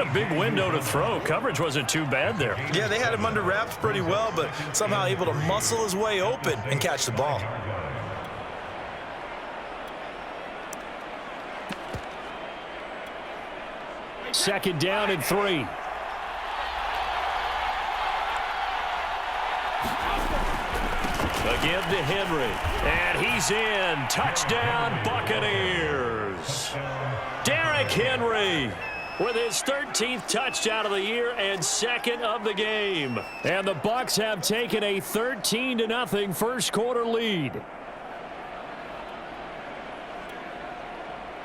a big window to throw. Coverage wasn't too bad there. Yeah, they had him under wraps pretty well, but somehow able to muscle his way open and catch the ball. Second down and 3. Again to Henry. And he's in. Touchdown, Buccaneers. Derrick Henry with his 13th touchdown of the year and second of the game. And the Bucs have taken a 13-0 first quarter lead.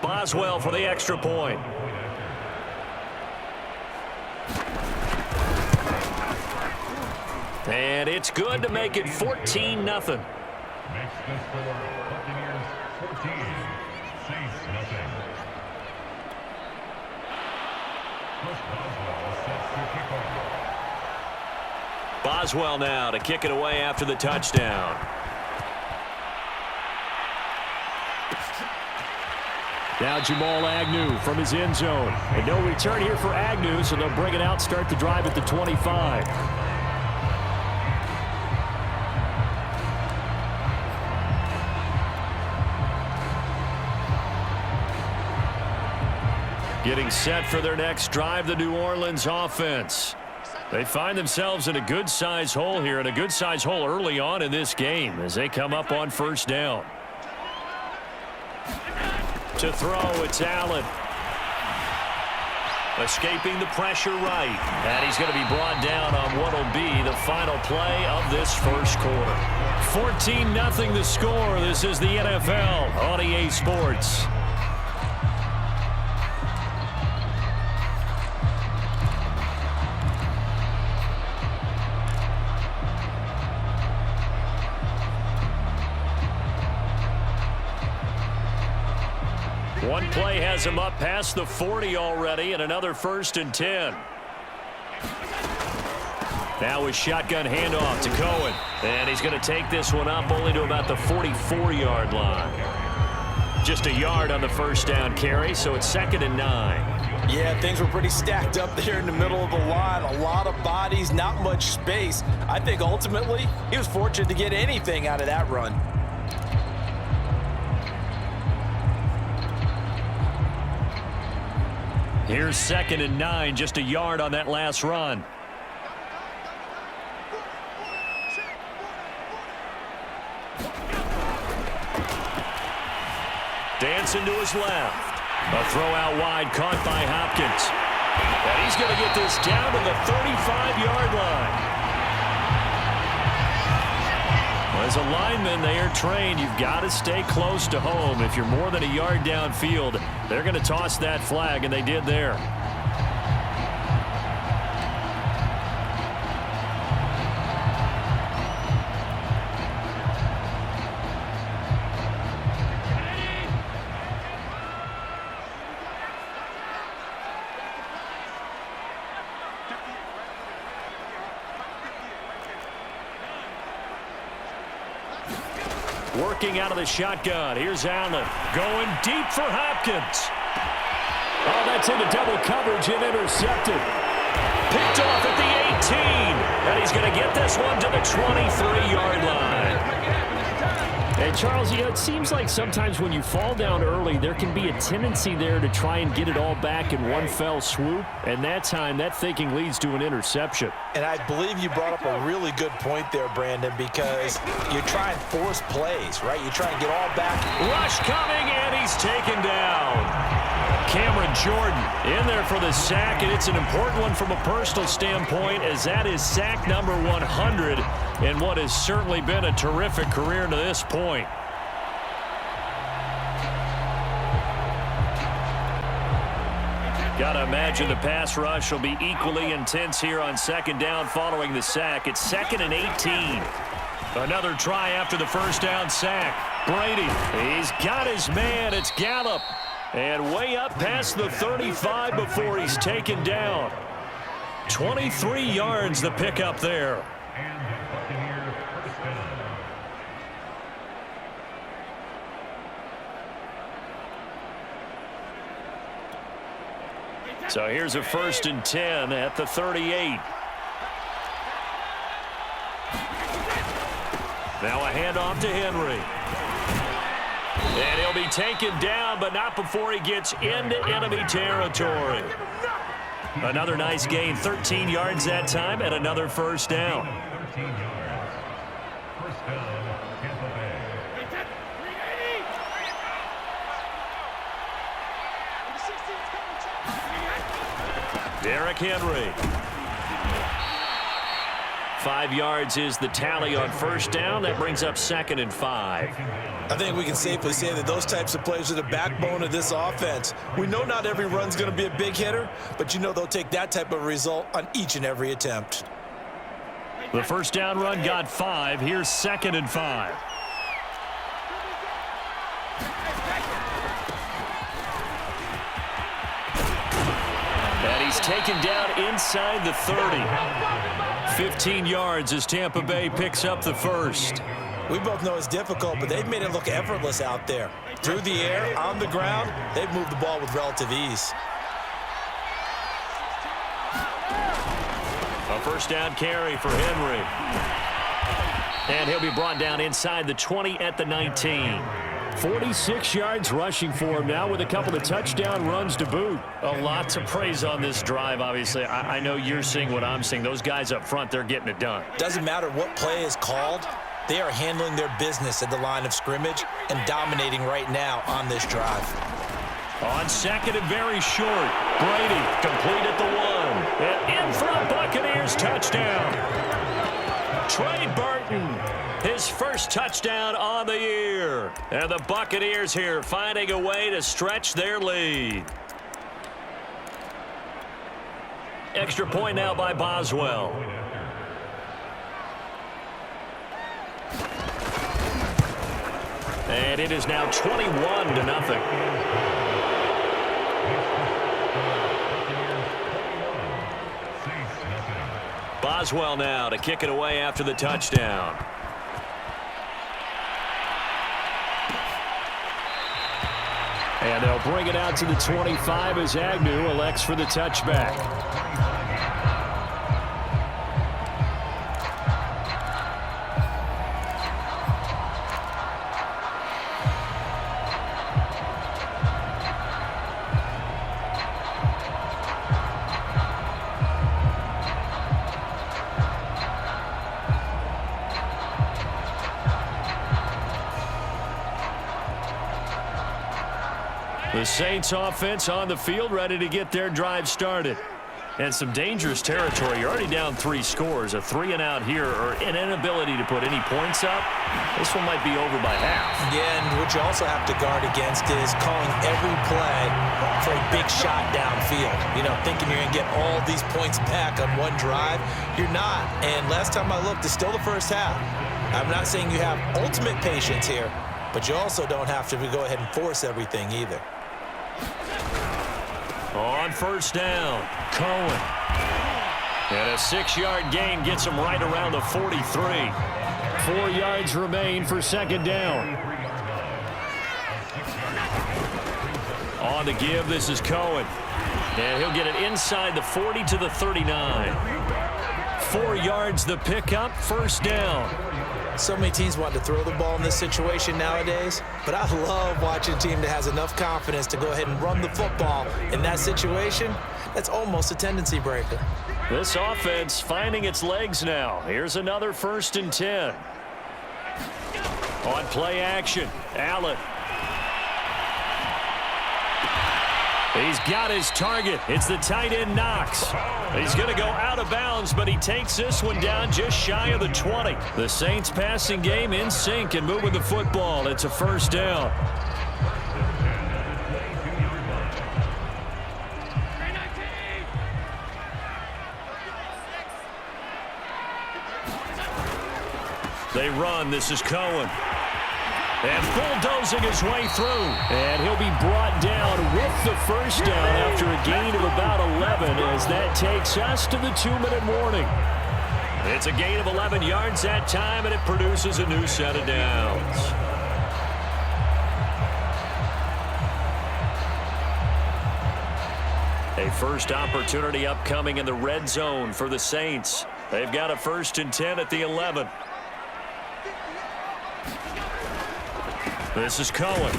Boswell for the extra point. And it's good to make it 14-0. Makes the score Buccaneers 14, Saints nothing. Chris Boswell sets the kickoff. Boswell now to kick it away after the touchdown. Now Jamal Agnew from his end zone. And no return here for Agnew, so they'll bring it out, start the drive at the 25. Getting set for their next drive, the New Orleans offense. They find themselves in a good-sized hole here, and a good-sized hole early on in this game as they come up on first down. To throw, it's Allen. Escaping the pressure right. And he's going to be brought down on what will be the final play of this first quarter. 14-0 the score. This is the NFL on EA Sports. One play has him up past the 40 already, and another 1st and 10. Now a shotgun handoff to Cohen. And he's going to take this one up only to about the 44-yard line. Just a yard on the first down carry, so it's 2nd and 9. Yeah, things were pretty stacked up there in the middle of the line. A lot of bodies, not much space. I think ultimately he was fortunate to get anything out of that run. Here's 2nd and 9, just a yard on that last run. Dancing to his left. A throw out wide, caught by Hopkins. And he's going to get this down to the 35-yard line. As a lineman, they are trained. You've got to stay close to home. If you're more than a yard downfield, they're going to toss that flag, and they did there. Working out of the shotgun. Here's Allen going deep for Hopkins. Oh, that's into double coverage and intercepted. Picked off at the 18. And he's going to get this one to the 23-yard line. And Charles, you know, it seems like sometimes when you fall down early, there can be a tendency there to try and get it all back in one fell swoop. And that time, that thinking leads to an interception. And I believe you brought up a really good point there, Brandon, because you try and force plays, right? You try and get all back. Rush coming, and he's taken down. Cameron Jordan in there for the sack, and it's an important one from a personal standpoint, as that is sack number 100 in what has certainly been a terrific career to this point. Got to imagine the pass rush will be equally intense here on second down following the sack. It's 2nd and 18. Another try after the first down sack. Brady, he's got his man. It's Gallup. And way up past the 35 before he's taken down. 23 yards the pickup there. So here's a 1st and 10 at the 38. Now a handoff to Henry. And he'll be taken down, but not before he gets into enemy territory. Another nice gain, 13 yards that time, and another 1st down. 13 yards. First down, Tampa Bay. Derrick Henry. 5 yards is the tally on 1st down. That brings up 2nd and 5. I think we can safely say that those types of plays are the backbone of this offense. We know not every run's going to be a big hitter, but you know they'll take that type of result on each and every attempt. The 1st down run got 5. Here's 2nd and 5. And he's taken down inside the 30. 15 yards as Tampa Bay picks up the 1st. We both know it's difficult, but they've made it look effortless out there. Through the air, on the ground, they've moved the ball with relative ease. A 1st down carry for Henry. And he'll be brought down inside the 20 at the 19. 46 yards rushing for him now with a couple of touchdown runs to boot. A lot to praise on this drive, obviously. I know you're seeing what I'm seeing. Those guys up front, they're getting it done. Doesn't matter what play is called. They are handling their business at the line of scrimmage and dominating right now on this drive. On 2nd and very short. Brady complete at the 1. And in front, Buccaneers touchdown. Trey Burton, his 1st touchdown on the year. And the Buccaneers here finding a way to stretch their lead. Extra point now by Boswell. And it is now 21-0. Boswell now to kick it away after the touchdown. And they'll bring it out to the 25 as Agnew elects for the touchback. The Saints offense on the field ready to get their drive started. And some dangerous territory. You're already down 3 scores. A 3-and-out here or an inability to put any points up. This one might be over by half. Yeah, and what you also have to guard against is calling every play for a big shot downfield. You know, thinking you're going to get all these points back on one drive. You're not. And last time I looked, it's still the 1st half. I'm not saying you have ultimate patience here, but you also don't have to go ahead and force everything either. On 1st down, Cohen. And a 6-yard gain gets him right around the 43. 4 yards remain for 2nd down. On the give, this is Cohen. And he'll get it inside the 40 to the 39. 4 yards the pickup, 1st down. So many teams want to throw the ball in this situation nowadays, but I love watching a team that has enough confidence to go ahead and run the football in that situation. That's almost a tendency breaker. This offense finding its legs now. Here's another 1st and 10. On play action, Allen. He's got his target. It's the tight end Knox. He's going to go out of bounds, but he takes this one down just shy of the 20. The Saints passing game in sync and moving the football. It's a 1st down. They run. This is Cohen. And bulldozing his way through. And he'll be brought down with the 1st down after a gain of about 11 as that takes us to the 2-minute warning. It's a gain of 11 yards that time, and it produces a new set of downs. A first opportunity upcoming in the red zone for the Saints. They've got a 1st and 10 at the 11. This is Cohen.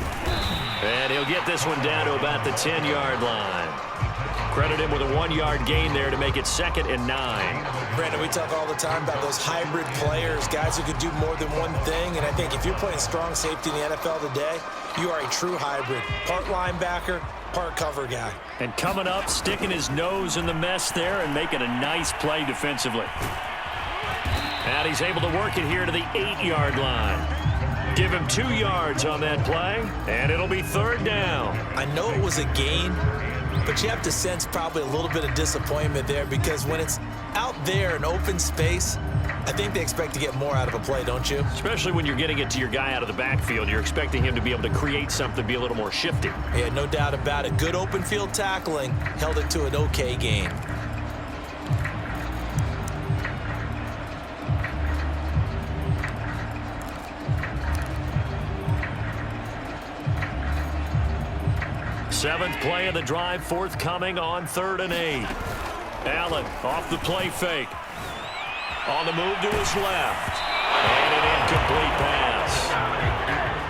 And he'll get this one down to about the 10-yard line. Credit him with a 1-yard gain there to make it 2nd and 9. Brandon, we talk all the time about those hybrid players, guys who could do more than one thing. And I think if you're playing strong safety in the NFL today, you are a true hybrid. Part linebacker, part cover guy. And coming up, sticking his nose in the mess there and making a nice play defensively. And he's able to work it here to the 8-yard line. Give him 2 yards on that play, and it'll be 3rd down. I know it was a gain, but you have to sense probably a little bit of disappointment there because when it's out there in open space, I think they expect to get more out of a play, don't you? Especially when you're getting it to your guy out of the backfield. You're expecting him to be able to create something, be a little more shifty. Yeah, no doubt about it. Good open field tackling held it to an okay gain. Seventh play of the drive, forthcoming on 3rd and 8. Allen off the play fake. On the move to his left. And an incomplete pass.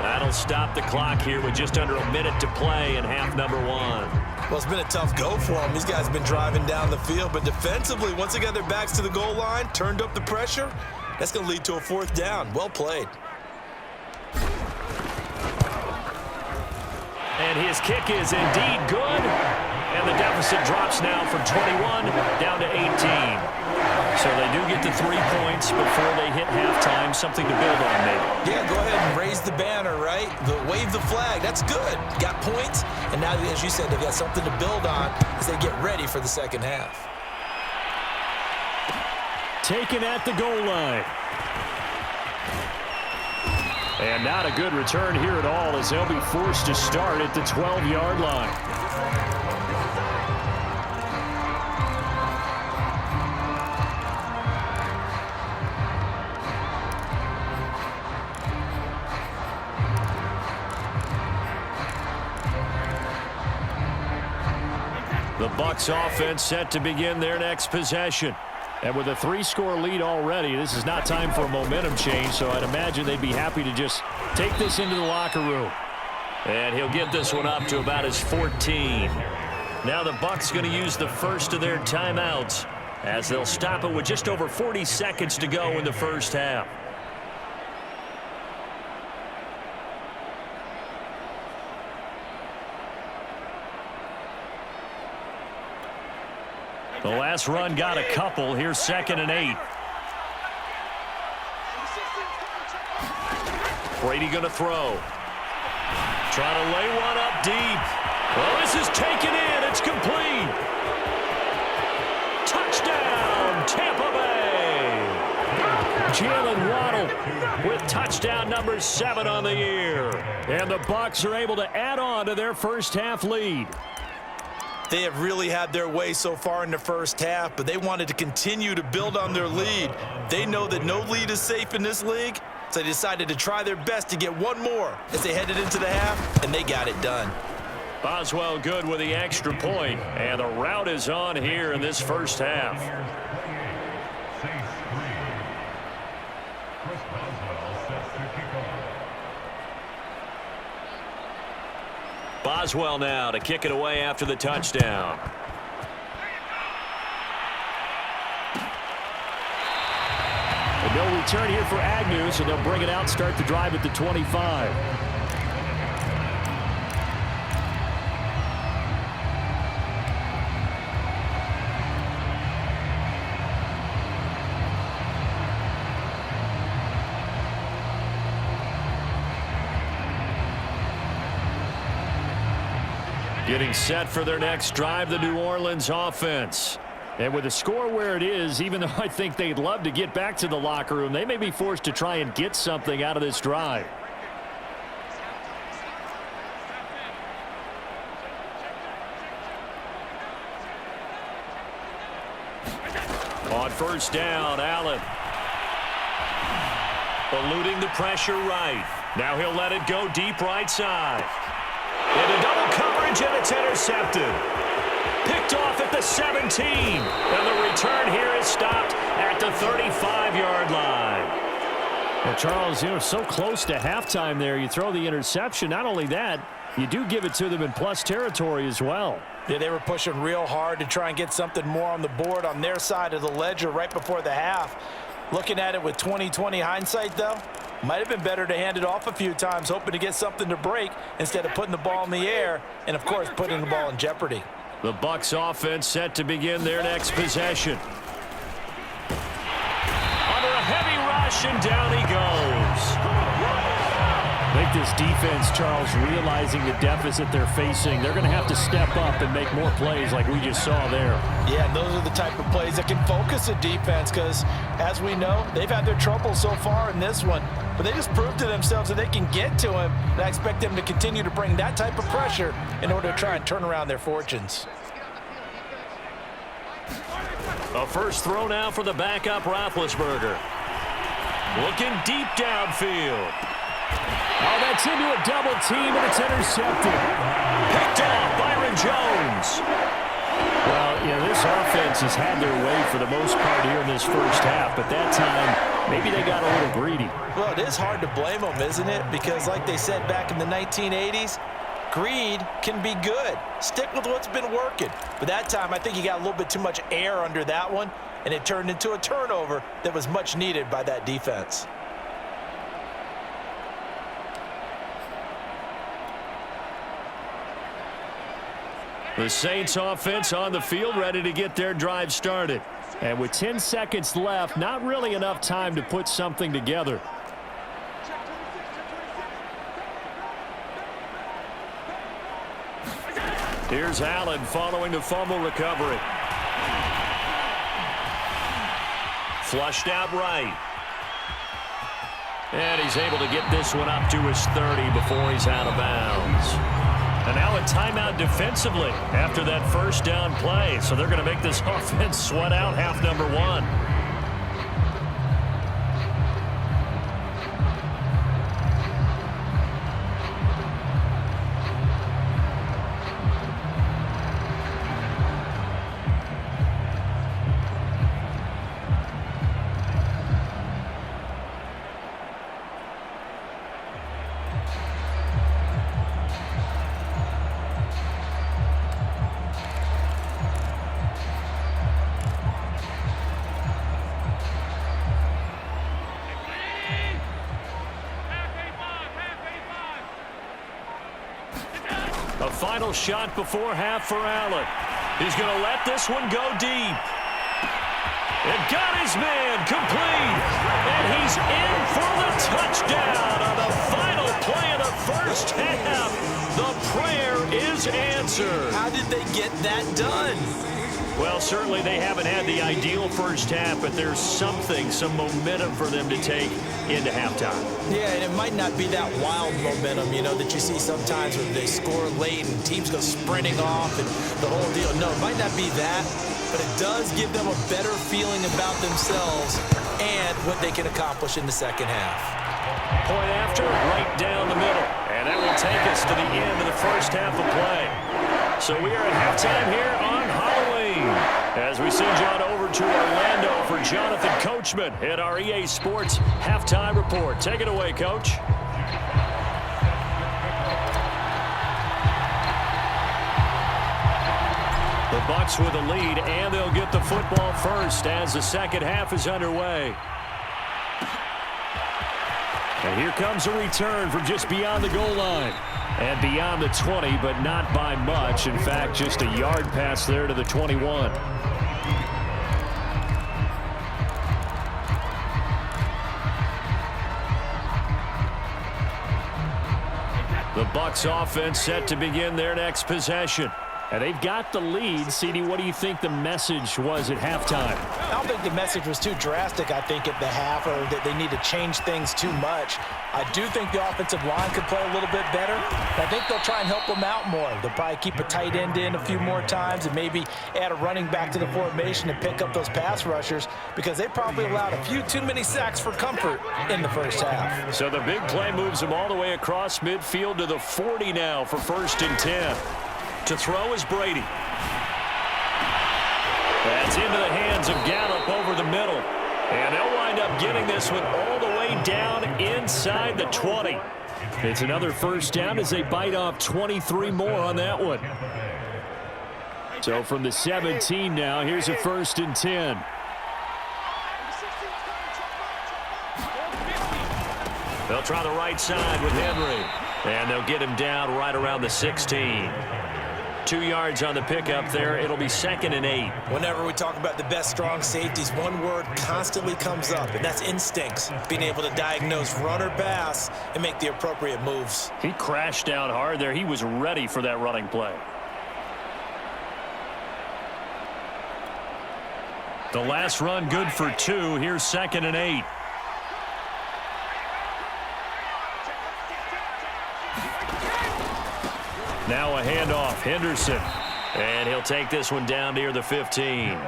That'll stop the clock here with just under a minute to play in half number 1. Well, it's been a tough go for them. These guys have been driving down the field, but defensively, once they got their backs to the goal line, turned up the pressure, that's going to lead to a 4th down. Well played. And his kick is indeed good. And the deficit drops now from 21 down to 18. So they do get to 3 points before they hit halftime. Something to build on, maybe. Yeah, go ahead and raise the banner, right? Wave the flag. That's good. Got points. And now, as you said, they've got something to build on as they get ready for the second half. Taken at the goal line. And not a good return here at all as they'll be forced to start at the 12-yard line. The Bucs offense set to begin their next possession. And with a 3-score lead already, this is not time for a momentum change, so I'd imagine they'd be happy to just take this into the locker room. And he'll get this one up to about his 14. Now the Bucs going to use the first of their timeouts as they'll stop it with just over 40 seconds to go in the first half. The last run got a couple. Here's 2nd and 8. Brady going to throw. Trying to lay one up deep. Well, this is taken in. It's complete. Touchdown, Tampa Bay. Jalen Waddle with touchdown number 7 on the year. And the Bucs are able to add on to their first half lead. They have really had their way so far in the first half, but they wanted to continue to build on their lead. They know that no lead is safe in this league, so they decided to try their best to get one more as they headed into the half, and they got it done. Boswell good with the extra point, and the route is on here in this first half. Boswell now to kick it away after the touchdown. And no return here for Agnew, so they'll bring it out, start the drive at the 25. Getting set for their next drive, the New Orleans offense. And with the score where it is, even though I think they'd love to get back to the locker room, they may be forced to try and get something out of this drive. On first down, Allen. Eluding the pressure right. Now he'll let it go deep right side. Into double coverage, and it's intercepted. Picked off at the 17. And the return here is stopped at the 35-yard line. Well, Charles, so close to halftime there. You throw the interception. Not only that, you do give it to them in plus territory as well. Yeah, they were pushing real hard to try and get something more on the board on their side of the ledger right before the half. Looking at it with 20/20 hindsight, though, might have been better to hand it off a few times, hoping to get something to break instead of putting the ball in the air and, of course, putting the ball in jeopardy. The Bucs offense set to begin their next possession. Under a heavy rush, and down he goes. I think this defense, Charles, realizing the deficit they're facing, they're going to have to step up and make more plays like we just saw there. Yeah, and those are the type of plays that can focus a defense because, as we know, they've had their trouble so far in this one. But they just proved to themselves that they can get to him, and I expect them to continue to bring that type of pressure in order to try and turn around their fortunes. A first throw now for the backup Roethlisberger. Looking deep downfield. Oh, that's into a double team, and it's intercepted. Picked off Byron Jones. Well, this offense has had their way for the most part here in this first half, but that time, maybe they got a little greedy. Well, it is hard to blame them, isn't it? Because like they said back in the 1980s, greed can be good. Stick with what's been working. But that time, I think you got a little bit too much air under that one, and it turned into a turnover that was much needed by that defense. The Saints offense on the field, ready to get their drive started. And with 10 seconds left, not really enough time to put something together. Here's Allen following the fumble recovery. Flushed out right. And he's able to get this one up to his 30 before he's out of bounds. And now a timeout defensively after that first down play. So they're going to make this offense sweat out half number one. A final shot before half for Allen. He's going to let this one go deep. And got his man complete. And he's in for the touchdown on the final play of the first half. The prayer is answered. How did they get that done? Well, certainly they haven't had the ideal first half, but there's some momentum for them to take into halftime. Yeah, and it might not be that wild momentum, that you see sometimes when they score late and teams go sprinting off and the whole deal. No, it might not be that, but it does give them a better feeling about themselves and what they can accomplish in the second half. Point after, right down the middle. And that will take us to the end of the first half of play. So we are at halftime here on Halloween as we send you on over to Orlando for Jonathan Coachman at our EA Sports Halftime Report. Take it away, Coach. The Bucs with a lead, and they'll get the football first as the second half is underway. And here comes a return from just beyond the goal line. And beyond the 20, but not by much. In fact, just a yard pass there to the 21. The Bucs offense set to begin their next possession. And they've got the lead. CD, what do you think the message was at halftime? I don't think the message was too drastic, I think, at the half, or that they need to change things too much. I do think the offensive line could play a little bit better. I think they'll try and help them out more. They'll probably keep a tight end in a few more times and maybe add a running back to the formation and pick up those pass rushers because they probably allowed a few too many sacks for comfort in the first half. So the big play moves them all the way across midfield to the 40 now for 1st and 10. To throw is Brady. That's into the hands of Gallup over the middle. And they'll wind up getting this one all the way down inside the 20. It's another first down as they bite off 23 more on that one. So from the 17 now, here's a 1st and 10. They'll try the right side with Henry. And they'll get him down right around the 16. 2 yards on the pickup there. It'll be 2nd and 8. Whenever we talk about the best strong safeties, one word constantly comes up, and that's instincts. Being able to diagnose run or pass and make the appropriate moves. He crashed down hard there. He was ready for that running play. The last run good for 2. Here's 2nd and 8. Now a handoff, Henderson. And he'll take this one down near the 15.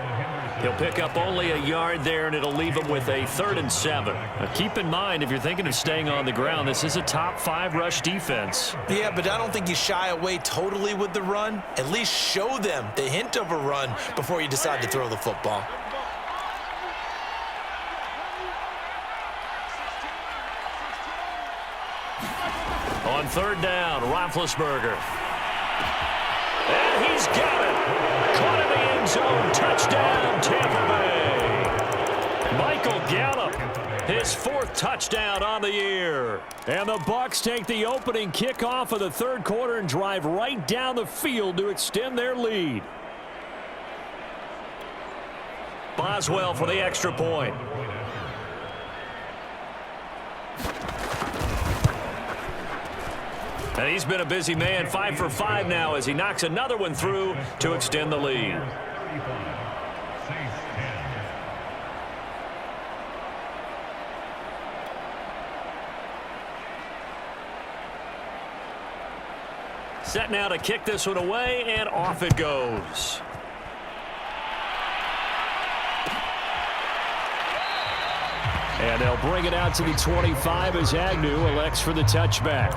He'll pick up only a yard there, and it'll leave him with a 3rd and 7. Now keep in mind, if you're thinking of staying on the ground, this is a top 5 rush defense. Yeah, but I don't think you shy away totally with the run. At least show them the hint of a run before you decide to throw the football. On 3rd down, Roethlisberger. And he's got it. Caught in the end zone. Touchdown, Tampa Bay. Michael Gallup, his 4th touchdown on the year. And the Bucs take the opening kickoff of the 3rd quarter and drive right down the field to extend their lead. Boswell for the extra point. And he's been a busy man, 5 for 5 now as he knocks another one through to extend the lead. Set now to kick this one away, and off it goes. And they'll bring it out to the 25 as Agnew elects for the touchback.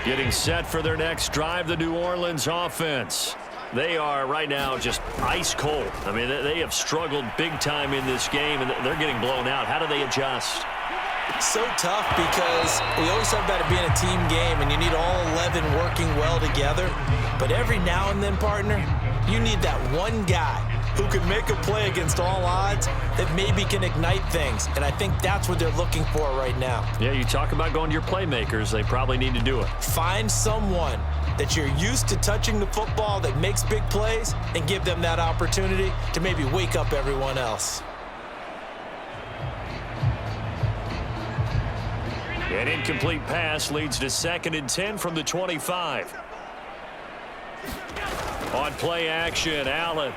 Getting set for their next drive, the New Orleans offense. They are right now just ice cold. I mean, they have struggled big time in this game, and they're getting blown out. How do they adjust? So tough because we always talk about it being a team game, and you need all 11 working well together. But every now and then, partner, you need that one guy who can make a play against all odds that maybe can ignite things. And I think that's what they're looking for right now. Yeah, you talk about going to your playmakers. They probably need to do it. Find someone that you're used to touching the football that makes big plays and give them that opportunity to maybe wake up everyone else. An incomplete pass leads to 2nd and 10 from the 25. On play action, Allen.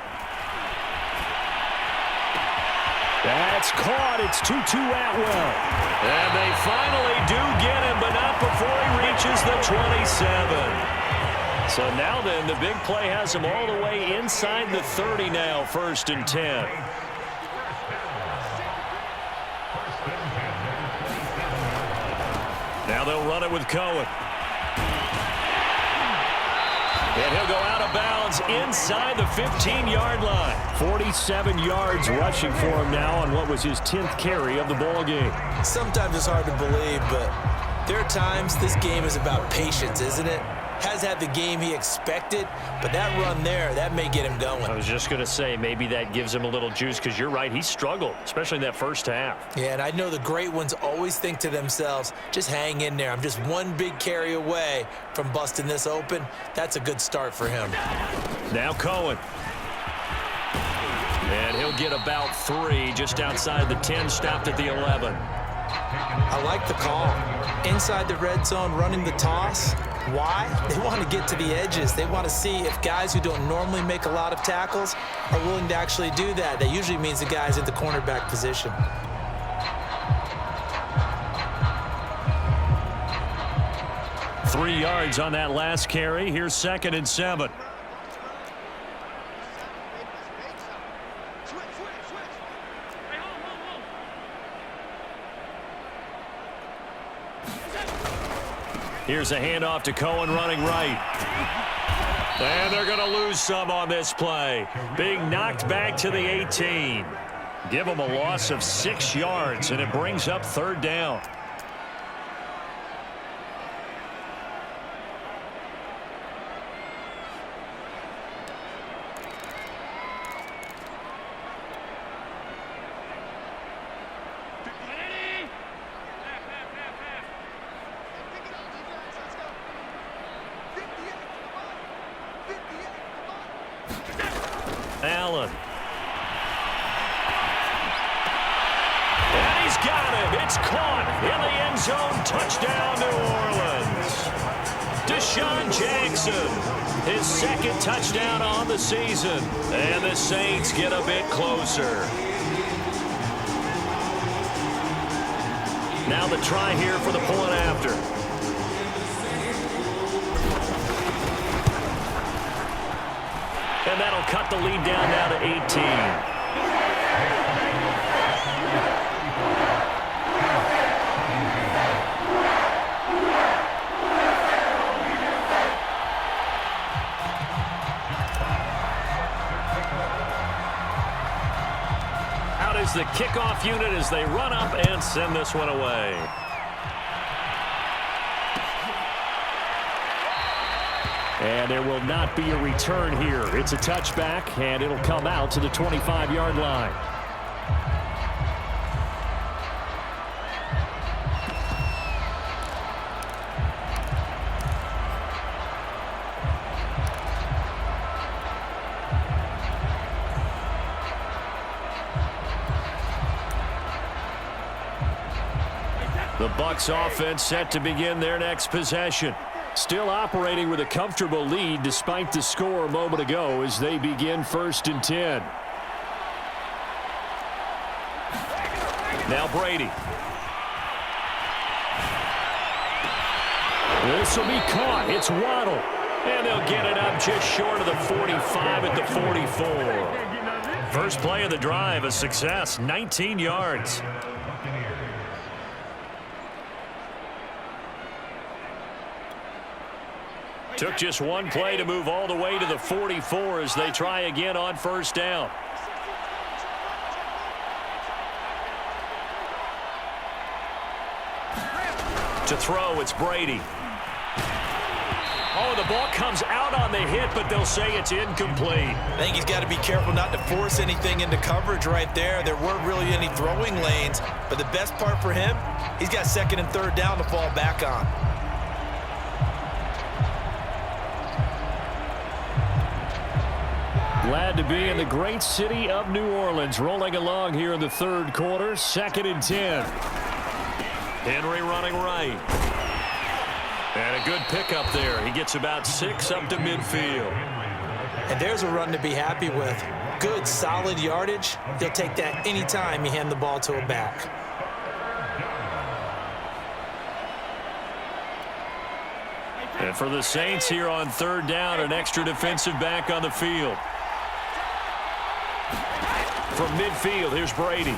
That's caught. It's 2-2 Atwell. And they finally do get him, but not before he reaches the 27. So now then, the big play has him all the way inside the 30 now, 1st and 10. Now they'll run it with Cohen. And he'll go out of bounds inside the 15-yard line. 47 yards rushing for him now on what was his 10th carry of the ball game. Sometimes it's hard to believe, but there are times this game is about patience, isn't it? Has had the game he expected, but that run there, that may get him going. I was just going to say, maybe that gives him a little juice, because you're right, he struggled, especially in that first half. Yeah, and I know the great ones always think to themselves, just hang in there. I'm just one big carry away from busting this open. That's a good start for him. Now Cohen. And he'll get about 3 just outside the 10, stopped at the 11. I like the call. Inside the red zone, running the toss. Why? They want to get to the edges. They want to see if guys who don't normally make a lot of tackles are willing to actually do that. That usually means the guy's in the cornerback position. 3 yards on that last carry. Here's 2nd and 7. Here's a handoff to Cohen running right. And they're going to lose some on this play. Being knocked back to the 18. Give them a loss of 6 yards, and it brings up 3rd down. Allen. And he's got it. It's caught in the end zone. Touchdown, New Orleans. Deshaun Jackson, his 2nd touchdown on the season. And the Saints get a bit closer. Now the try here for the point after. And that'll cut the lead down now to 18. Out is the kickoff unit as they run up and send this one away. And there will not be a return here. It's a touchback, and it'll come out to the 25-yard line. The Bucs offense set to begin their next possession. Still operating with a comfortable lead despite the score a moment ago as they begin 1st and 10. Now Brady. This will be caught. It's Waddle. And they'll get it up just short of the 45 at the 44. First play of the drive, a success, 19 yards. Took just one play to move all the way to the 44 as they try again on 1st down. To throw, it's Brady. Oh, the ball comes out on the hit, but they'll say it's incomplete. I think he's got to be careful not to force anything into coverage right there. There weren't really any throwing lanes, but the best part for him, he's got 2nd and 3rd down to fall back on. Glad to be in the great city of New Orleans, rolling along here in the 3rd quarter, 2nd and 10. Henry running right. And a good pickup there. He gets about 6 up to midfield. And there's a run to be happy with. Good, solid yardage. He'll take that anytime you hand the ball to a back. And for the Saints here on 3rd down, an extra defensive back on the field. From midfield, here's Brady.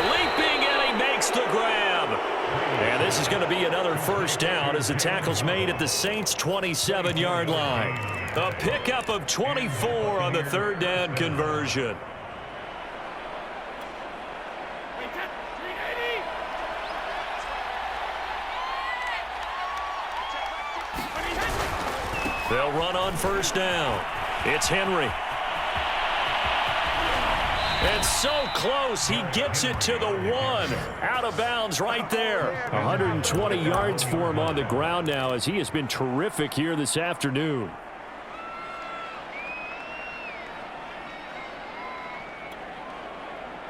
Leaping, and he makes the grab. And this is going to be another 1st down as the tackle's made at the Saints' 27-yard line. A pickup of 24 on the 3rd down conversion. They'll run on 1st down. It's Henry. And so close, he gets it to the 1. Out of bounds right there. 120 yards for him on the ground now as he has been terrific here this afternoon.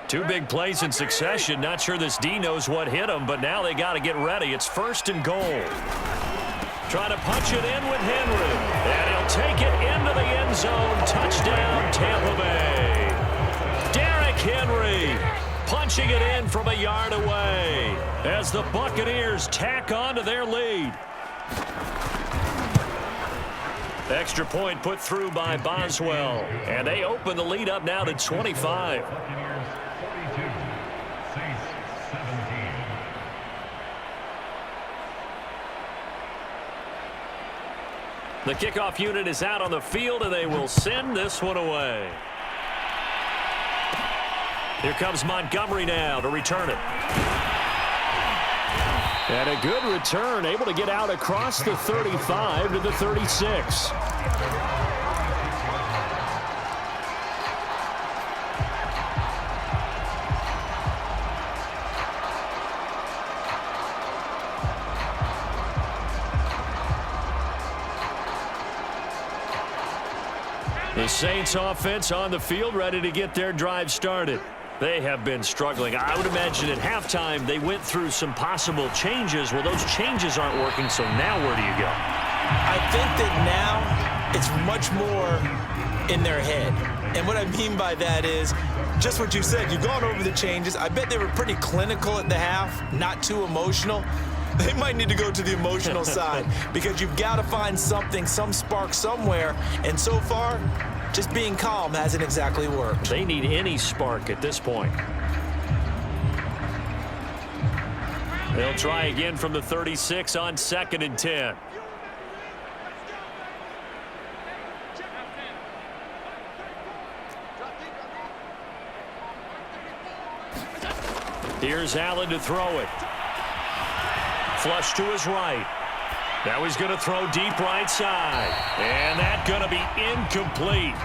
Two big plays in succession. Not sure this D knows what hit him, but now they got to get ready. It's 1st and goal. Trying to punch it in with Henry. And he'll take it into the end zone. Touchdown, Tampa Bay. Henry punching it in from a yard away as the Buccaneers tack on to their lead. Extra point put through by Boswell, and they open the lead up now to 25. Buccaneers 42, Saints 17. The kickoff unit is out on the field, and they will send this one away. Here comes Montgomery now to return it. And a good return, able to get out across the 35 to the 36. The Saints offense on the field, ready to get their drive started. They have been struggling. I would imagine at halftime they went through some possible changes. Well, those changes aren't working, so now where do you go? I think that now it's much more in their head. And what I mean by that is just what you said. You've gone over the changes. I bet they were pretty clinical at the half, not too emotional. They might need to go to the emotional side because you've got to find something, some spark somewhere. And so far, just being calm hasn't exactly worked. They need any spark at this point. They'll try again from the 36 on 2nd and 10. Here's Allen to throw it. Flush to his right. Now he's going to throw deep right side. And that's going to be incomplete.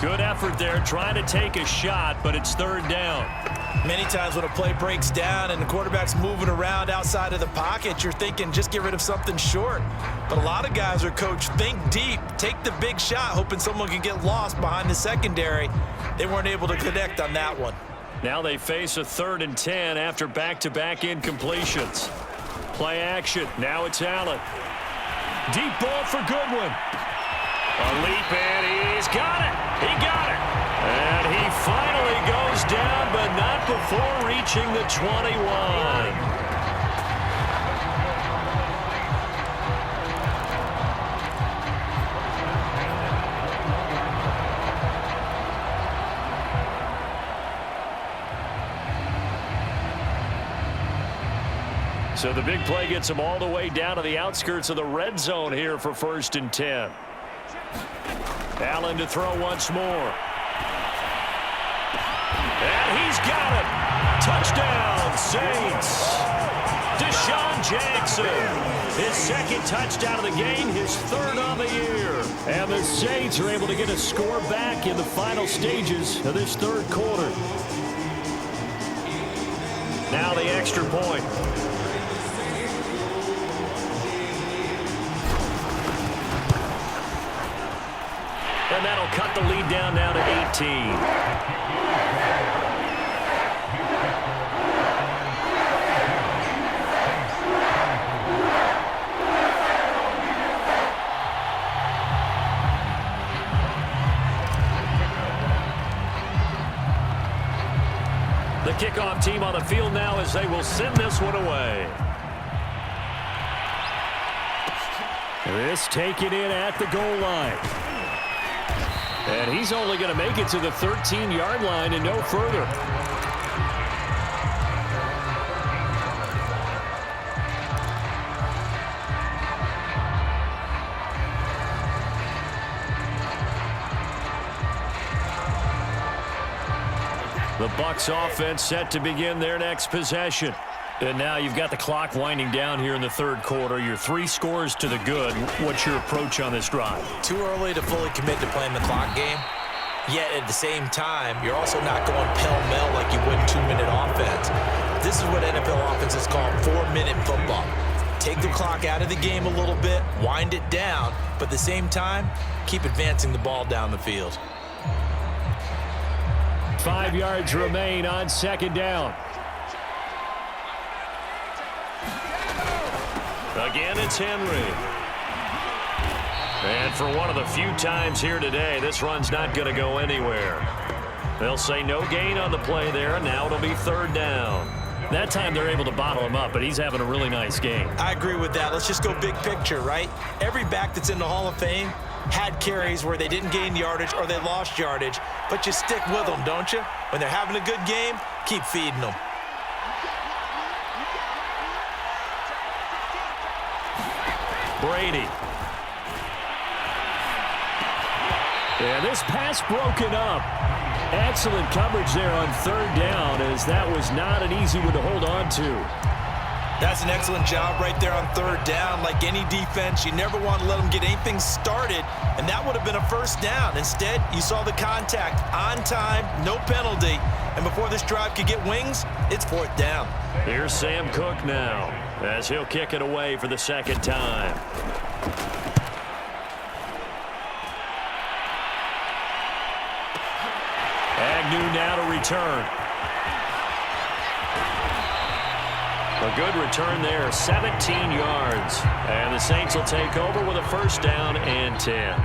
Good effort there trying to take a shot, but it's 3rd down. Many times when a play breaks down and the quarterback's moving around outside of the pocket, you're thinking just get rid of something short. But a lot of guys are coached, think deep, take the big shot, hoping someone can get lost behind the secondary. They weren't able to connect on that one. Now they face a 3rd and 10 after back-to-back incompletions. Play action. Now it's Allen. Deep ball for Goodwin. A leap, and he's got it. He got it. And he finally goes down, but not before reaching the 21. So the big play gets him all the way down to the outskirts of the red zone here for 1st and 10. Allen to throw once more. And he's got it. Touchdown, Saints. Deshaun Jackson. His 2nd touchdown of the game, his 3rd on the year. And the Saints are able to get a score back in the final stages of this 3rd quarter. Now the extra point. And that'll cut the lead down now to 18. The kickoff team on the field now as they will send this one away. This taken in at the goal line. And he's only going to make it to the 13-yard line and no further. The Bucs offense set to begin their next possession. And now you've got the clock winding down here in the 3rd quarter. You're 3 scores to the good. What's your approach on this drive? Too early to fully commit to playing the clock game. Yet at the same time, you're also not going pell-mell like you would in 2-minute offense. This is what NFL offenses call 4-minute football. Take the clock out of the game a little bit, wind it down, but at the same time, keep advancing the ball down the field. 5 yards remain on 2nd down. Again, it's Henry. And for one of the few times here today, this run's not going to go anywhere. They'll say no gain on the play there, and now it'll be third down. That time they're able to bottle him up, but he's having a really nice game. I agree with that. Let's just go big picture, right? Every back that's in the Hall of Fame had carries where they didn't gain yardage or they lost yardage, but you stick with them, don't you? When they're having a good game, keep feeding them. Brady. Yeah, this pass broken up. Excellent coverage there on third down, as that was not an easy one to hold on to. That's an excellent job right there on third down. Like any defense, you never want to let them get anything started, and that would have been a first down. Instead, you saw the contact on time, no penalty, and before this drive could get wings, it's fourth down. Here's Sam Cook now, as he'll kick it away for the second time. Agnew now to return. A good return there, 17 yards. And the Saints will take over with a first down and 10.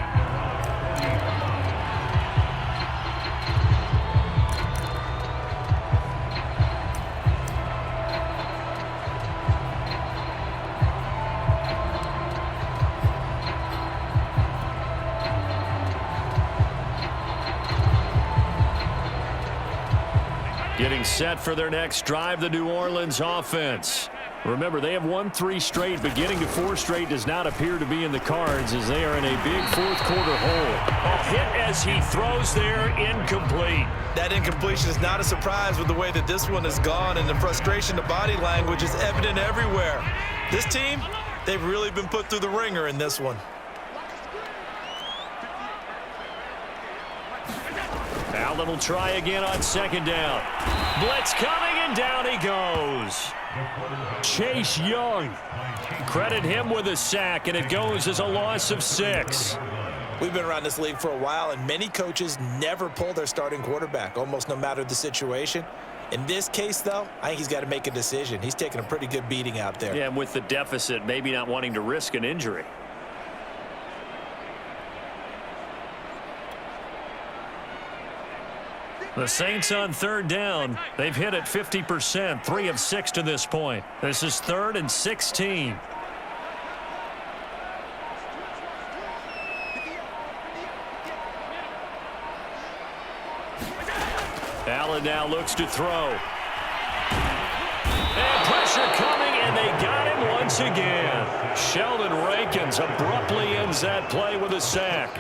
Getting set for their next drive, the New Orleans offense. Remember, they have won 3 straight, but getting to 4 straight does not appear to be in the cards as they are in a big fourth-quarter hole. A hit as he throws there, incomplete. That incompletion is not a surprise with the way that this one has gone, and the frustration, the body language is evident everywhere. This team, they've really been put through the ringer in this one. Allen will try again on second down. Blitz coming, and down he goes. Chase Young. Credit him with a sack, and it goes as a loss of 6. We've been around this league for a while, and many coaches never pull their starting quarterback, almost no matter the situation. In this case, though, I think he's got to make a decision. He's taking a pretty good beating out there. Yeah, and with the deficit, maybe not wanting to risk an injury. The Saints on third down. They've hit it 50%, 3 of 6 to this point. This is 3rd and 16. Allen now looks to throw. And pressure coming, and they got him once again. Sheldon Rankins abruptly ends that play with a sack.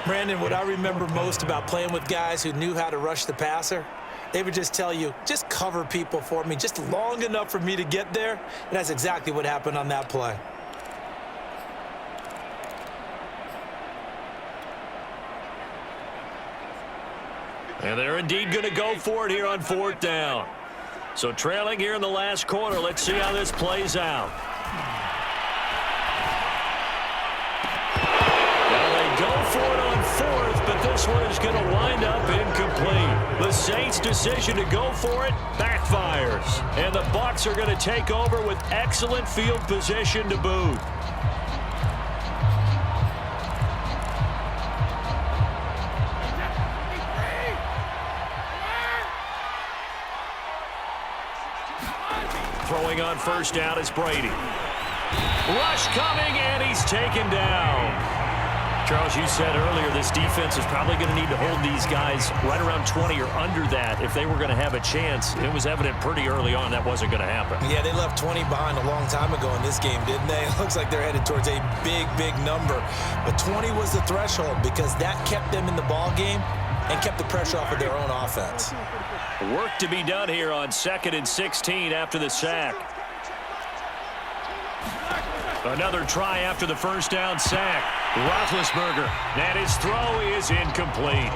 Brandon, what I remember most about playing with guys who knew how to rush the passer, they would just tell you, just cover people for me, just long enough for me to get there. And that's exactly what happened on that play. And they're indeed going to go for it here on fourth down. So trailing here in the last quarter, let's see how this plays out. Go for it on fourth, but this one is going to wind up incomplete. The Saints' decision to go for it backfires. And the Bucs are going to take over with excellent field position to boot. Throwing on first down is Brady. Rush coming, and he's taken down. Charles, you said earlier this defense is probably going to need to hold these guys right around 20 or under that if they were going to have a chance. It was evident pretty early on that wasn't going to happen. Yeah, they left 20 behind a long time ago in this game, didn't they? It looks like they're headed towards a big, big number. But 20 was the threshold because that kept them in the ball game and kept the pressure off of their own offense. Work to be done here on 2nd and 16 after the sack. Another try after the first down sack. Roethlisberger, and his throw is incomplete.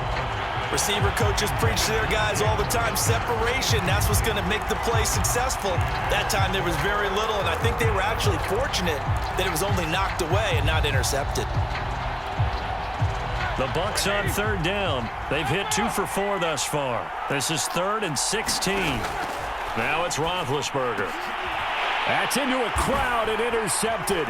Receiver coaches preach to their guys all the time. Separation, that's what's going to make the play successful. That time there was very little, and I think they were actually fortunate that it was only knocked away and not intercepted. The Bucs on third down. They've hit 2 for 4 thus far. This is 3rd and 16. Now it's Roethlisberger. That's into a crowd and intercepted.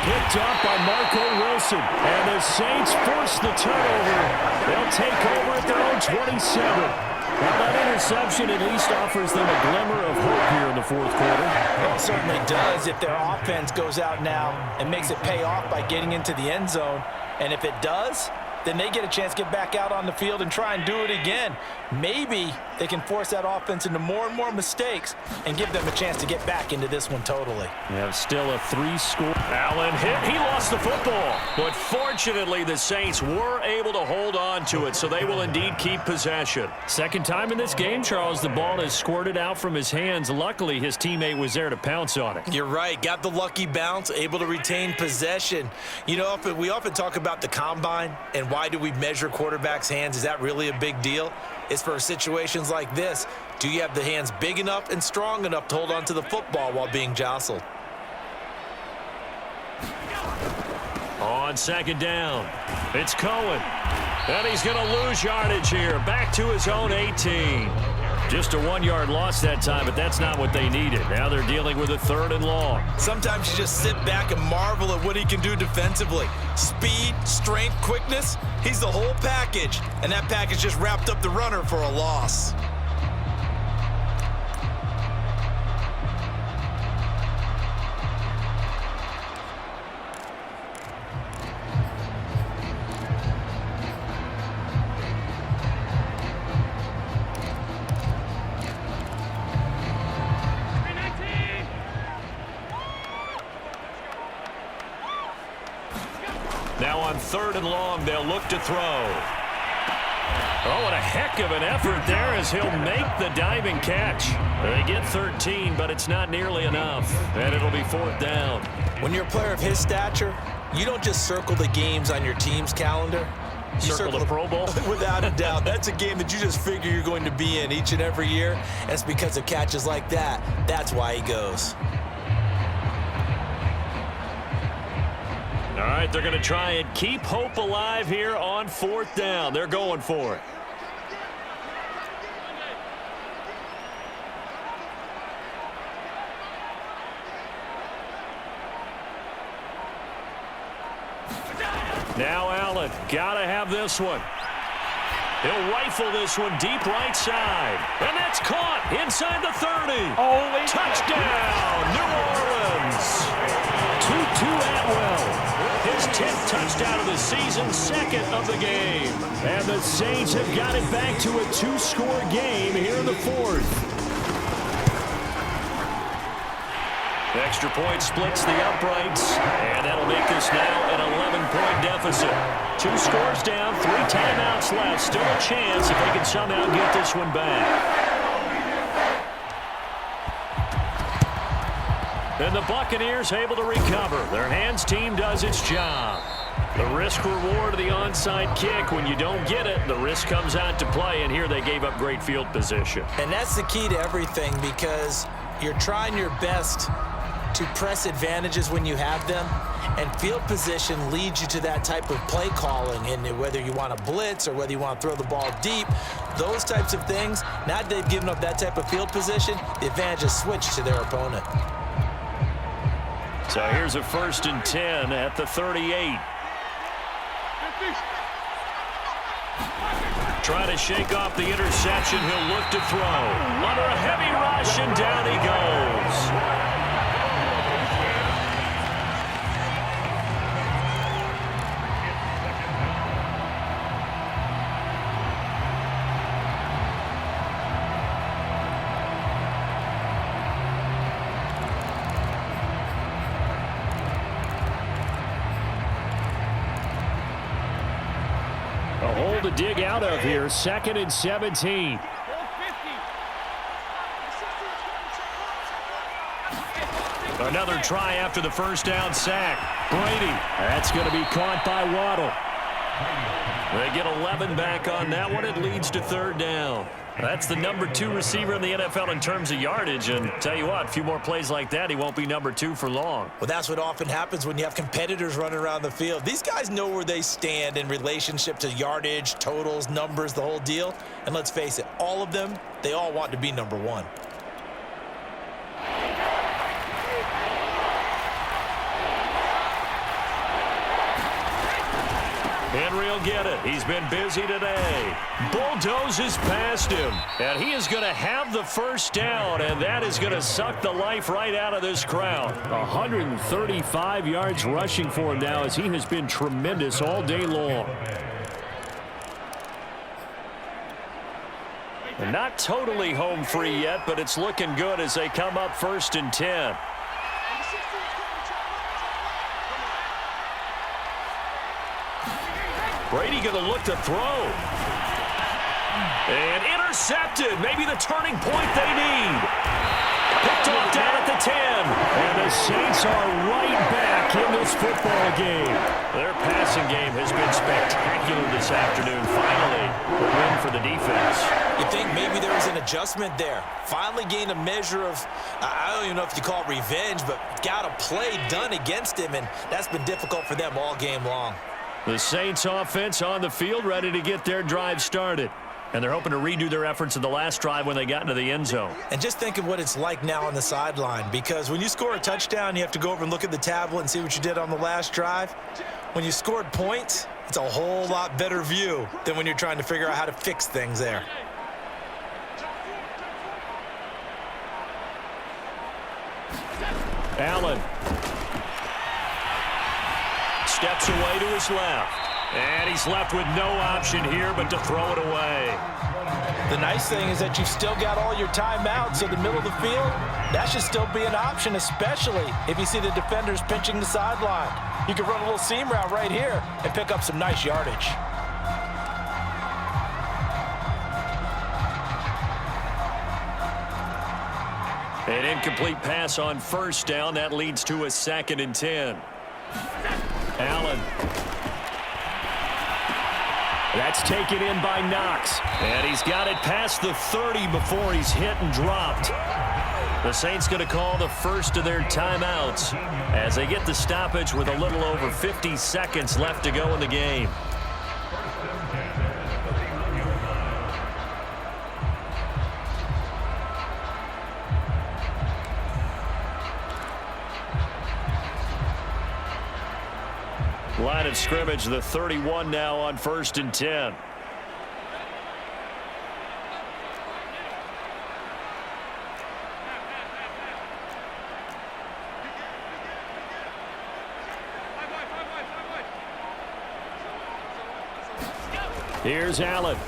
Picked up by Marco Wilson. And the Saints force the turnover. They'll take over at their own 27. Well, that interception at least offers them a glimmer of hope here in the fourth quarter. Well, it certainly does if their offense goes out now and makes it pay off by getting into the end zone. And if it does, then they get a chance to get back out on the field and try and do it again. Maybe they can force that offense into more and more mistakes and give them a chance to get back into this one totally. Yeah, still a 3-score. Allen hit. He lost the football. But fortunately, the Saints were able to hold on to it, so they will indeed keep possession. Second time in this game, Charles, the ball has squirted out from his hands. Luckily, his teammate was there to pounce on it. You're right. Got the lucky bounce, able to retain possession. You know, we often talk about the combine and why do we measure quarterbacks' hands? Is that really a big deal? It's for situations like this. Do you have the hands big enough and strong enough to hold on to the football while being jostled? On second down, it's Cohen. And he's going to lose yardage here. Back to his own 18. Just a 1-yard loss that time, but that's not what they needed. Now they're dealing with a 3rd and long. Sometimes you just sit back and marvel at what he can do defensively. Speed, strength, quickness, he's the whole package. And that package just wrapped up the runner for a loss. Now on 3rd and long, they'll look to throw. Oh, what a heck of an effort there as he'll make the diving catch. They get 13, but it's not nearly enough. And it'll be 4th down. When you're a player of his stature, you don't just circle the games on your team's calendar. You Circle the Pro Bowl? Without a doubt. That's a game that you just figure you're going to be in each and every year. And it's because of catches like that. That's why he goes. All right, they're going to try and keep hope alive here on 4th down. They're going for it. Now Allen, got to have this one. He'll rifle this one deep right side. And that's caught inside the 30. Holy touchdown, New Orleans. Tutu Atwell. His 10th touchdown of the season, 2nd of the game. And the Saints have got it back to a 2-score game here in the 4th. Extra point splits the uprights, and that'll make this now an 11-point deficit. 2 scores down, 3 timeouts left. Still a chance if they can somehow get this one back. And the Buccaneers able to recover. Their hands team does its job. The risk reward of the onside kick. When you don't get it, the risk comes out to play, and here they gave up great field position. And that's the key to everything, because you're trying your best to press advantages when you have them, and field position leads you to that type of play calling. And whether you want to blitz or whether you want to throw the ball deep, those types of things, now that they've given up that type of field position, the advantage is switched to their opponent. So here's a 1st and 10 at the 38. Trying to shake off the interception. He'll look to throw. Under a heavy rush, and down he goes. A hole to dig out of here. 2nd and 17. Another try after the 1st down sack. Brady. That's going to be caught by Waddle. They get 11 back on that one. It leads to 3rd down. That's the number 2 receiver in the NFL in terms of yardage. And tell you what, a few more plays like that, he won't be number 2 for long. Well, that's what often happens when you have competitors running around the field. These guys know where they stand in relationship to yardage, totals, numbers, the whole deal. And let's face it, all of them, they all want to be number 1. Henry will get it. He's been busy today. Bulldozes past him. And he is going to have the first down, and that is going to suck the life right out of this crowd. 135 yards rushing for him now as he has been tremendous all day long. And not totally home free yet, but it's looking good as they come up 1st and 10. Brady going to look to throw. And intercepted. Maybe the turning point they need. Picked off down at the 10. And the Saints are right back in this football game. Their passing game has been spectacular this afternoon. Finally, a win for the defense. You think maybe there was an adjustment there. Finally gained a measure of, I don't even know if you call it revenge, but got a play done against him, and that's been difficult for them all game long. The Saints offense on the field ready to get their drive started. And they're hoping to redo their efforts in the last drive when they got into the end zone. And just think of what it's like now on the sideline, because when you score a touchdown, you have to go over and look at the tablet and see what you did on the last drive. When you scored points, it's a whole lot better view than when you're trying to figure out how to fix things there. Allen steps away to his left. And he's left with no option here but to throw it away. The nice thing is that you've still got all your timeouts, so the middle of the field, that should still be an option, especially if you see the defenders pinching the sideline. You can run a little seam route right here and pick up some nice yardage. An incomplete pass on 1st down. That leads to a 2nd and 10. Allen. That's taken in by Knox. And he's got it past the 30 before he's hit and dropped. The Saints going to call the first of their timeouts as they get the stoppage with a little over 50 seconds left to go in the game. Line of scrimmage, the 31 now on 1st and 10. Here's Allen.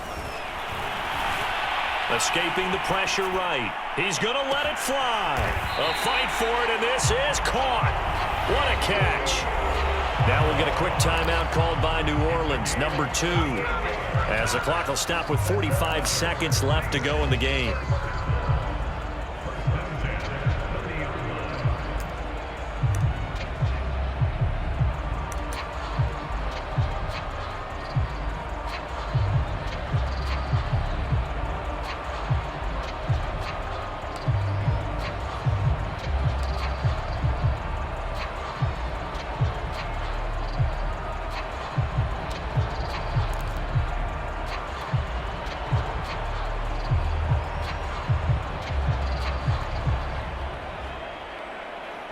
Escaping the pressure right. He's going to let it fly. A fight for it, and this is caught. What a catch. Now we'll get a quick timeout called by New Orleans, number 2, as the clock will stop with 45 seconds left to go in the game.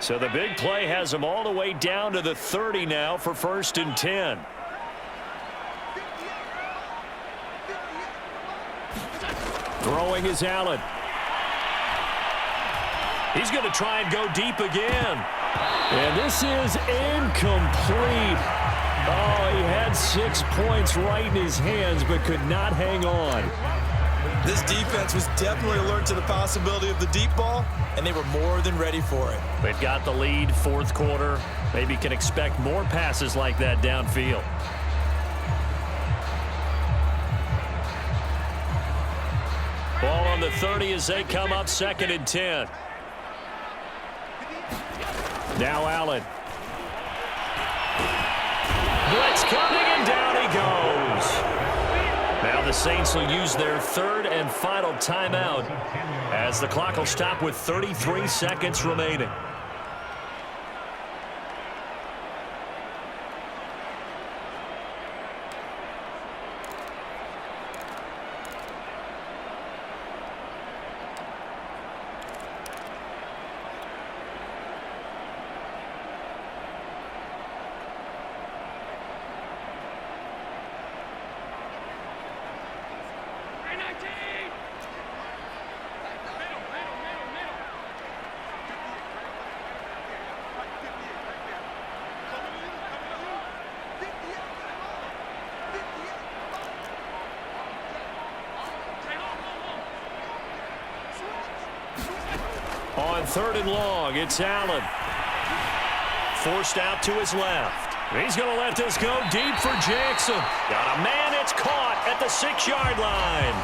So the big play has them all the way down to the 30 now for 1st and 10. Throwing is Allen. He's going to try and go deep again. And this is incomplete. Oh, he had 6 points right in his hands but could not hang on. This defense was definitely alert to the possibility of the deep ball, and they were more than ready for it. They've got the lead, 4th quarter. Maybe can expect more passes like that downfield. Ball on the 30 as they come up 2nd and 10. Now Allen. Blitz coming, and down he goes. Now the Saints will use their 3rd and final timeout as the clock will stop with 33 seconds remaining. On 3rd and long, it's Allen. Forced out to his left. He's going to let this go deep for Jackson. Got a man, it's caught at the 6-yard line.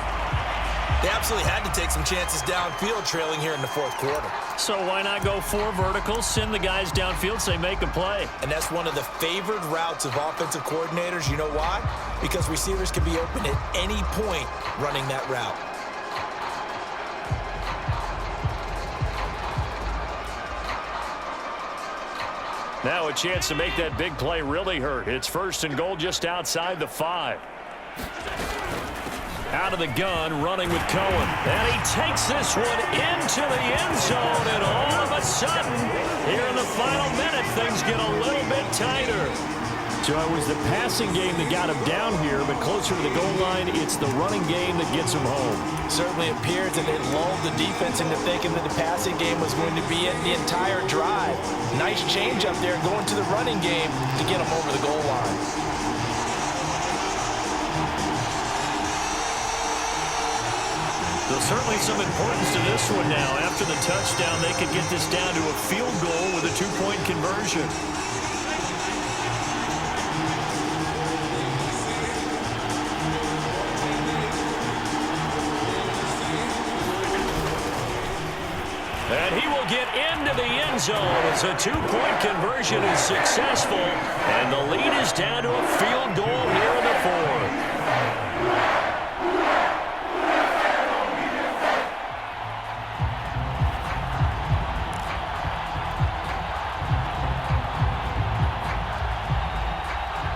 They absolutely had to take some chances downfield trailing here in the 4th quarter. So why not go 4 verticals, send the guys downfield, say make a play. And that's one of the favored routes of offensive coordinators. You know why? Because receivers can be open at any point running that route. Now a chance to make that big play really hurt. It's 1st and goal just outside the 5. Out of the gun, running with Cohen. And he takes this one into the end zone. And all of a sudden, here in the final minute, things get a little bit tighter. So it was the passing game that got him down here, but closer to the goal line, it's the running game that gets him home. Certainly appears that it lulled the defense into thinking that the passing game was going to be it the entire drive. Nice change up there going to the running game to get him over the goal line. There's certainly some importance to this one now. After the touchdown, they could get this down to a field goal with a 2-point conversion. And he will get into the end zone as a 2-point conversion is successful. And the lead is down to a field goal here in the 4th.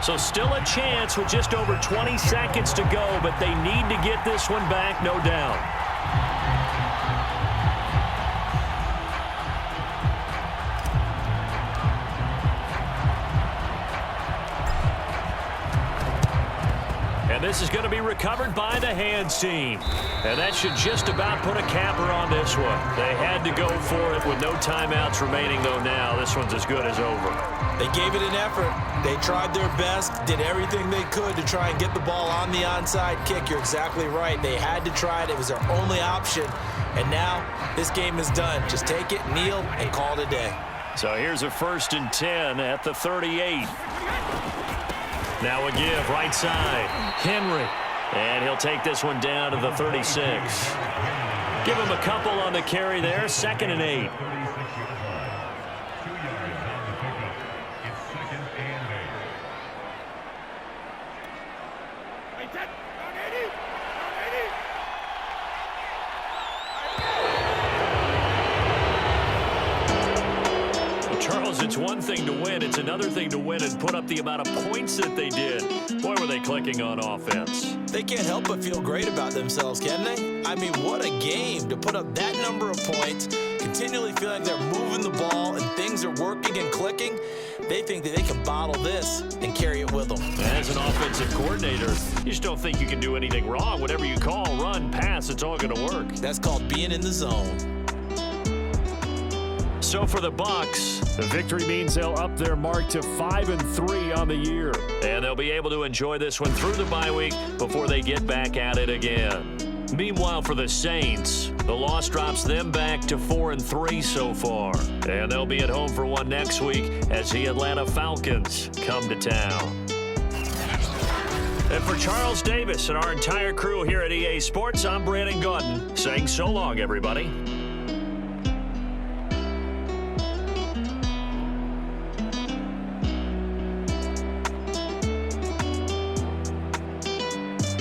So still a chance with just over 20 seconds to go, but they need to get this one back, no doubt. And this is going to be recovered by the hands team. And that should just about put a capper on this one. They had to go for it with no timeouts remaining, though now this one's as good as over. They gave it an effort. They tried their best, did everything they could to try and get the ball on the onside kick. You're exactly right. They had to try it. It was their only option. And now this game is done. Just take it, kneel, and call it a day. So here's a 1st and 10 at the 38. Now a give right side. Henry. And he'll take this one down to the 36. Give him a couple on the carry there. 2nd and 8. It's one thing to win. It's another thing to win and put up the amount of points that they did. Boy, were they clicking on offense. They can't help but feel great about themselves, can they? I mean, what a game to put up that number of points, continually feeling like they're moving the ball and things are working and clicking. They think that they can bottle this and carry it with them. As an offensive coordinator, you just don't think you can do anything wrong. Whatever you call, run, pass, it's all going to work. That's called being in the zone. So for the Bucs, the victory means they'll up their mark to 5-3 on the year. And they'll be able to enjoy this one through the bye week before they get back at it again. Meanwhile, for the Saints, the loss drops them back to 4-3 so far. And they'll be at home for one next week as the Atlanta Falcons come to town. And for Charles Davis and our entire crew here at EA Sports, I'm Brandon Gaudin saying so long, everybody.